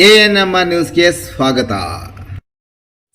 ANM ನ್ಯೂಸ್ಗೆ ಸ್ವಾಗತ.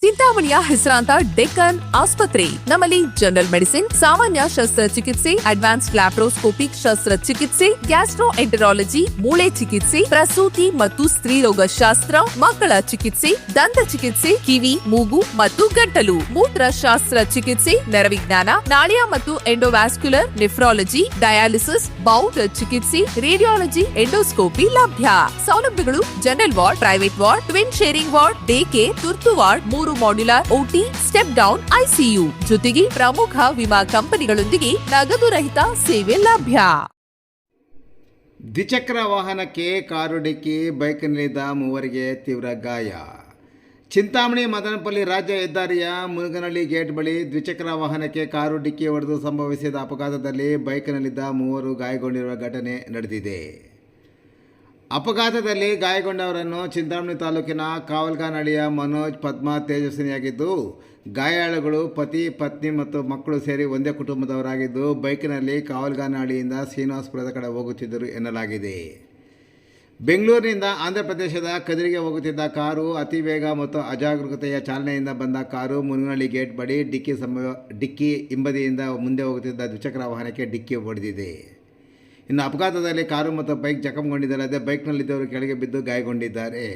ಚಿಂತಾಮಣಿಯ ಹೆಸರಾಂತ ಡೆಕ್ಕನ್ ಆಸ್ಪತ್ರೆ. ನಮ್ಮಲ್ಲಿ ಜನರಲ್ ಮೆಡಿಸಿನ್, ಸಾಮಾನ್ಯ ಶಸ್ತ್ರಚಿಕಿತ್ಸೆ, ಅಡ್ವಾನ್ಸ್ಡ್ ಲ್ಯಾಪ್ರೋಸ್ಕೋಪಿಕ್ ಶಸ್ತ್ರಚಿಕಿತ್ಸೆ, ಗ್ಯಾಸ್ಟ್ರೋಎಂಟರಾಲಜಿ, ಮೂಳೆ ಚಿಕಿತ್ಸೆ, ಪ್ರಸೂತಿ ಮತ್ತು ಸ್ತ್ರೀರೋಗ ಶಾಸ್ತ್ರ, ಮಕ್ಕಳ ಚಿಕಿತ್ಸೆ, ದಂತ ಚಿಕಿತ್ಸೆ, ಕಿವಿ, ಮೂಗು ಮತ್ತು ಗಂಟಲು, ಮೂತ್ರಶಾಸ್ತ್ರ ಚಿಕಿತ್ಸೆ, ನರವಿಜ್ಞಾನ, ನಾಳಿಯ ಮತ್ತು ಎಂಡೋವ್ಯಾಸ್ಕ್ಯುಲರ್, ನೆಫ್ರಾಲಜಿ, ಡಯಾಲಿಸಿಸ್, ಬೌಲ್ ಚಿಕಿತ್ಸೆ, ರೇಡಿಯಾಲಜಿ, ಎಂಡೋಸ್ಕೋಪಿ ಲಭ್ಯ. ಸೌಲಭ್ಯಗಳು: general ward, private ward, twin sharing ward, day care, ತುರ್ತು ward, 3 modular OT, step down ICU, ಜೊತೆಗೆ ಪ್ರಮುಖ ವಿಮಾ ಕಂಪನಿಗಳೊಂದಿಗೆ ನಗದು ರಹಿತ ಸೇವೆ ಲಭ್ಯ. ದ್ವಿಚಕ್ರ ವಾಹನಕ್ಕೆ ಕಾರು ಡಿಕ್ಕಿ, ಬೈಕ್ನಲ್ಲಿದ್ದ ಮೂವರಿಗೆ ತೀವ್ರ ಗಾಯ. ಚಿಂತಾಮಣಿ ಮದನಪಲ್ಲಿ ರಾಜ್ಯ ಹೆದ್ದಾರಿಯ ಮುನಗನಹಳ್ಳಿ ಗೇಟ್ ಬಳಿ ದ್ವಿಚಕ್ರ ವಾಹನಕ್ಕೆ ಕಾರು ಡಿಕ್ಕಿ ಹೊಡೆದು ಸಂಭವಿಸಿದ ಅಪಘಾತದಲ್ಲಿ ಬೈಕ್ನಲ್ಲಿದ್ದ ಮೂವರು ಗಾಯಗೊಂಡಿರುವ ಘಟನೆ ನಡೆದಿದೆ. ಅಪಘಾತದಲ್ಲಿ ಗಾಯಗೊಂಡವರನ್ನು ಚಿಂತಾಮಣಿ ತಾಲೂಕಿನ ಕಾವಲ್ಗಾನಹಳ್ಳಿಯ ಮನೋಜ್, ಪದ್ಮಾ, ತೇಜಸ್ವಿನಿಯಾಗಿದ್ದು, ಗಾಯಾಳುಗಳು ಪತಿ, ಪತ್ನಿ ಮತ್ತು ಮಕ್ಕಳು ಸೇರಿ ಒಂದೇ ಕುಟುಂಬದವರಾಗಿದ್ದು, ಬೈಕ್ನಲ್ಲಿ ಕಾವಲ್ಗಾನಹಳ್ಳಿಯಿಂದ ಶ್ರೀನಿವಾಸಪುರದ ಕಡೆ ಹೋಗುತ್ತಿದ್ದರು ಎನ್ನಲಾಗಿದೆ. ಬೆಂಗಳೂರಿನಿಂದ ಆಂಧ್ರಪ್ರದೇಶದ ಕದಿರಿಗೆ ಹೋಗುತ್ತಿದ್ದ ಕಾರು ಅತಿ ವೇಗ ಮತ್ತು ಅಜಾಗರೂಕತೆಯ ಚಾಲನೆಯಿಂದ ಬಂದ ಕಾರು ಮುನಗನಹಳ್ಳಿ ಗೇಟ್ ಬಳಿ ಡಿಕ್ಕಿ ಹಿಂಬದಿಯಿಂದ ಮುಂದೆ ಹೋಗುತ್ತಿದ್ದ ದ್ವಿಚಕ್ರ ವಾಹನಕ್ಕೆ ಡಿಕ್ಕಿ ಹೊಡೆದಿದೆ. ಇನ್ನು ಅಪಘಾತದಲ್ಲಿ ಕಾರು ಮತ್ತು ಬೈಕ್ ಜಖಂಗೊಂಡಿದ್ದಲ್ಲದೆ ಬೈಕ್ನಲ್ಲಿದ್ದವರು ಕೆಳಗೆ ಬಿದ್ದು ಗಾಯಗೊಂಡಿದ್ದಾರೆ.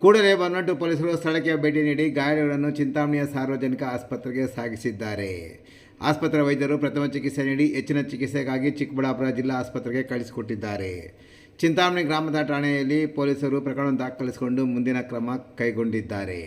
ಕೂಡಲೇ ಬನ್ನಟ್ಟು ಪೊಲೀಸರು ಸ್ಥಳಕ್ಕೆ ಭೇಟಿ ನೀಡಿ ಗಾಯಾಳುಗಳನ್ನು ಚಿಂತಾಮಣಿಯ ಸಾರ್ವಜನಿಕ ಆಸ್ಪತ್ರೆಗೆ ಸಾಗಿಸಿದ್ದಾರೆ. ಆಸ್ಪತ್ರೆ ವೈದ್ಯರು ಪ್ರಥಮ ಚಿಕಿತ್ಸೆ ನೀಡಿ ಹೆಚ್ಚಿನ ಚಿಕಿತ್ಸೆಗಾಗಿ ಚಿಕ್ಕಬಳ್ಳಾಪುರ ಜಿಲ್ಲಾ ಆಸ್ಪತ್ರೆಗೆ ಕಳಿಸಿಕೊಟ್ಟಿದ್ದಾರೆ. ಚಿಂತಾಮಣಿ ಗ್ರಾಮದ ಠಾಣೆಯಲ್ಲಿ ಪೊಲೀಸರು ಪ್ರಕರಣ ದಾಖಲಿಸಿಕೊಂಡು ಮುಂದಿನ ಕ್ರಮ ಕೈಗೊಂಡಿದ್ದಾರೆ.